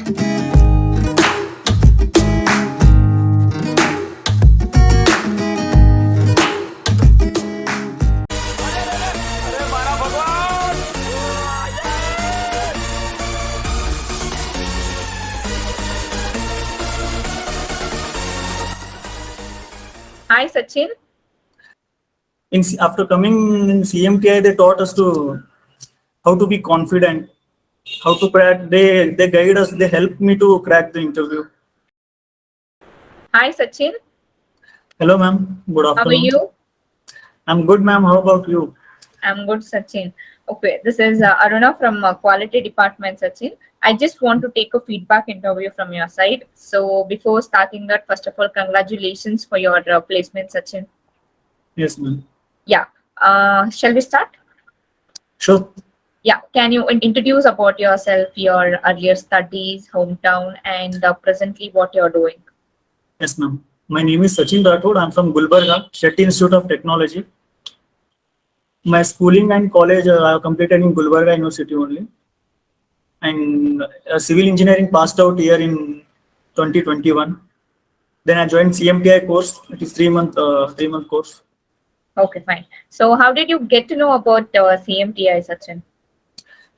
Hi, Sachin. After coming in CMTI, they taught us to how to be confident, how to crack. They guide us. They help me to crack the interview. Hi, Sachin. Hello, ma'am. Good How are afternoon. you? I'm good, ma'am. How about you? I'm good, Sachin. Okay, this is Aruna from Quality Department, Sachin. I just want to take a feedback interview from your side. So before starting that, first of all, congratulations for your placement, Sachin. Yes, ma'am. Yeah. Shall we start? Sure. Yeah. Can you introduce about yourself, your earlier studies, hometown, and presently what you're doing? Yes, ma'am. My name is Sachin Rathod. I'm from Gulbarga, Shetty Institute of Technology. My schooling and college I have completed in Gulbarga University only, and civil engineering passed out here in 2021. Then I joined CMTI course. It is 3 month course. Okay, fine. So how did you get to know about CMTI, Sachin?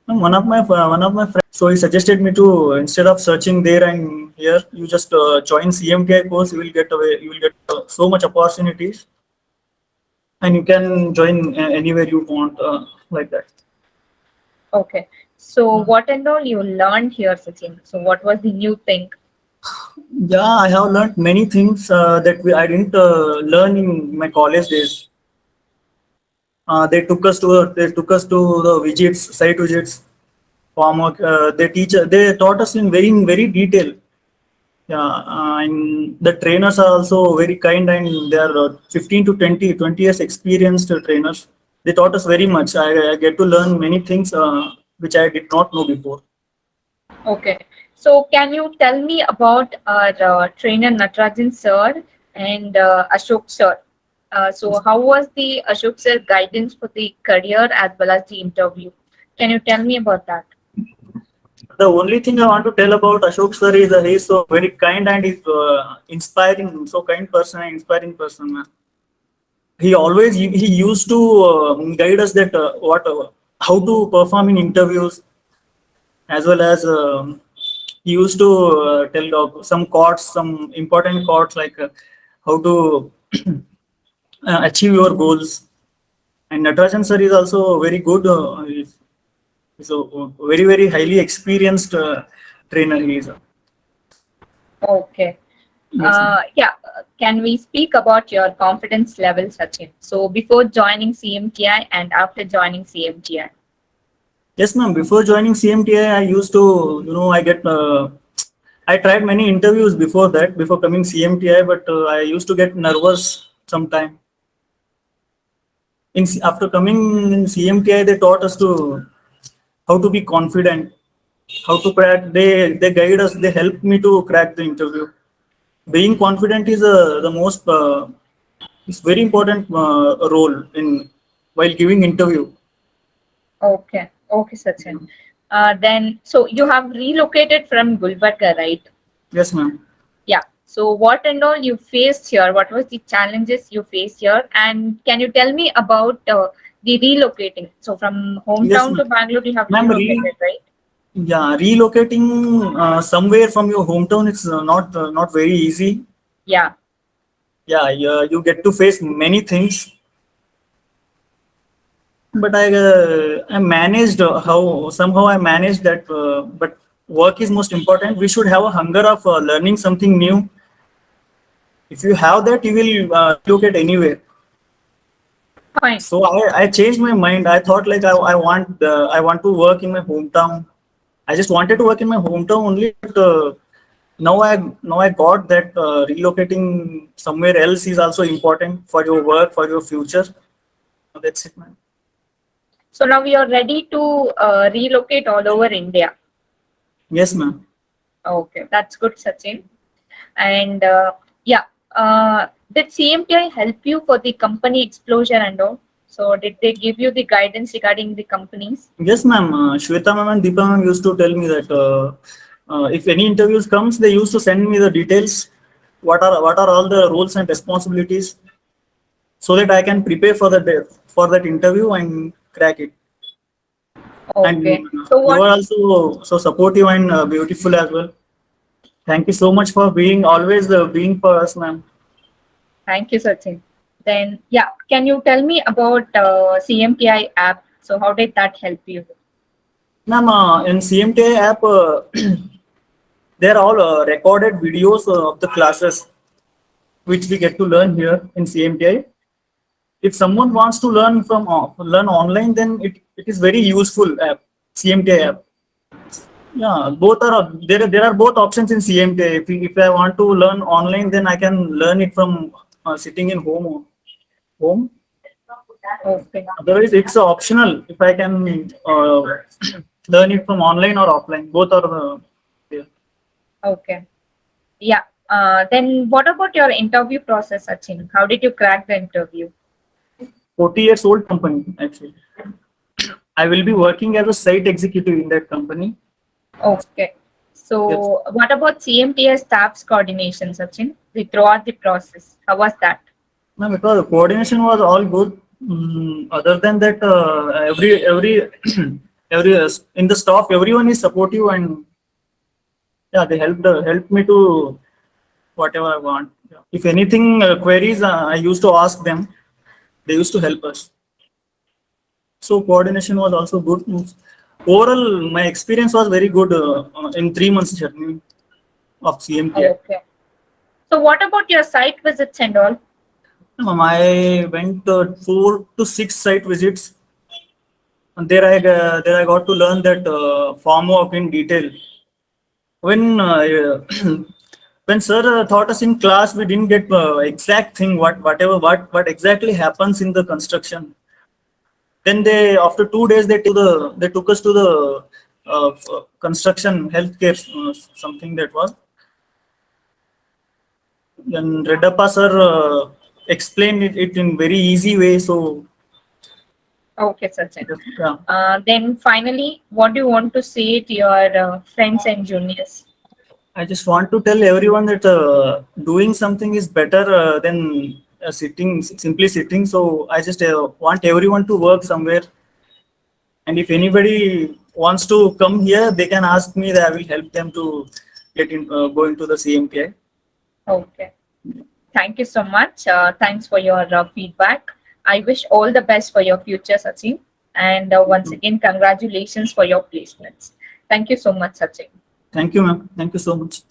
One of my friends, so he suggested me to, instead of searching there and here, you just join CMTI course. You will get so much opportunities, and you can join anywhere you want, like that. Okay. So what and all you learned here, Sachin? So what was the new thing? Yeah, I have learned many things I didn't learn in my college days. They took us to the widgets, site widgets, homework. They taught us in very detail. Yeah, and the trainers are also very kind, and they are 15 to 20 years experienced trainers. They taught us very much. I get to learn many things which I did not know before. Okay. So can you tell me about our trainer Natarajan sir and Ashok sir? So how was the Ashok sir guidance for the career as well as the interview? Can you tell me about that? The only thing I want to tell about Ashok sir is that he is so very kind and he's inspiring, so kind person and inspiring person. Man. He used to guide us that what how to perform in interviews, as well as he used to tell some chords, some important chords, like how to achieve your goals. And Natarajan sir is also very good. He's a very highly experienced trainer. He is. Okay. Yes, ma'am. Yeah. Can we speak about your confidence level, Sachin? So before joining CMTI and after joining CMTI. Yes, ma'am. Before joining CMTI, I used to, I tried many interviews before that, before coming CMTI, but I used to get nervous sometime. After coming in CMTI, they taught us to how to be confident, how to crack. They guide us. They help me to crack the interview. Being confident is the most it's very important role in while giving interview. Okay. Okay, Sachin. Then, so you have relocated from Gulbarga, right? Yes, ma'am. Yeah. So what and all you faced here? What was the challenges you faced here? And can you tell me about the relocating? So from Yes, hometown ma'am. to Bangalore, you have Ma'am, relocated, right? yeah, relocating somewhere from your hometown, it's not very easy. Yeah. Yeah, you get to face many things, but I managed how somehow I managed that. But work is most important. We should have a hunger of learning something new. If you have that, you will relocate anywhere. Fine. So I changed my mind. I thought like I want to work in my hometown. I just wanted to work in my hometown only, but now I got that relocating somewhere else is also important for your work, for your future. That's it, man. So now we are ready to relocate all over India. Yes, ma'am. Okay, that's good, Sachin. And yeah, did CMTI help you for the company exposure and all? So did they give you the guidance regarding the companies? Yes, ma'am. Shweta ma'am and Deepa ma'am used to tell me that if any interviews comes, they used to send me the details. What are all the roles and responsibilities, so that I can prepare for that interview and crack it. And Okay. So you what? are also so supportive and beautiful as well. Thank you so much for being always being for us, ma'am. Thank you, Sachin. Then, yeah, can you tell me about CMTI app? So how did that help you? Ma'am, in CMTA app, there are all recorded videos of the classes which we get to learn here in CMTI. If someone wants to learn online, then it is very useful app, CMTI app. Yeah, both are there. There are both options in CMTI. If I want to learn online, then I can learn it from sitting in home. Okay. Otherwise, it's optional if I can learn it from online or offline. Both are there. Okay. Yeah. Then what about your interview process, Sachin? How did you crack the interview? 40 years old company actually. I will be working as a site executive in that company. Okay. Yes. So what about CMTS staff's coordination, Sachin? Throughout the process, how was that? No, because the coordination was all good. Other than that, every every in the staff, everyone is supportive and yeah, they helped me to whatever I want. Yeah. If anything queries, I used to ask them. They used to help us. So coordination was also good. Overall, my experience was very good in 3 months journey of CMTI. Okay. So what about your site visits and all? I went 4 to 6 site visits, and there I got to learn that farm work in detail. When when sir taught us in class, we didn't get exact thing what exactly happens in the construction. Then they after 2 days they took us to the construction healthcare something that was. And Redappa sir explained it in very easy way. So Okay, Sachin. yeah, Then finally, what do you want to say to your friends and juniors? I just want to tell everyone that doing something is better than simply sitting. So I just want everyone to work somewhere. And if anybody wants to come here, they can ask me. That I will help them to get in go into the CMPI. Okay. Thank you so much. Thanks for your feedback. I wish all the best for your future, Sachin. And once again, congratulations for your placements. Thank you so much, Sachin. Thank you, ma'am. Thank you so much.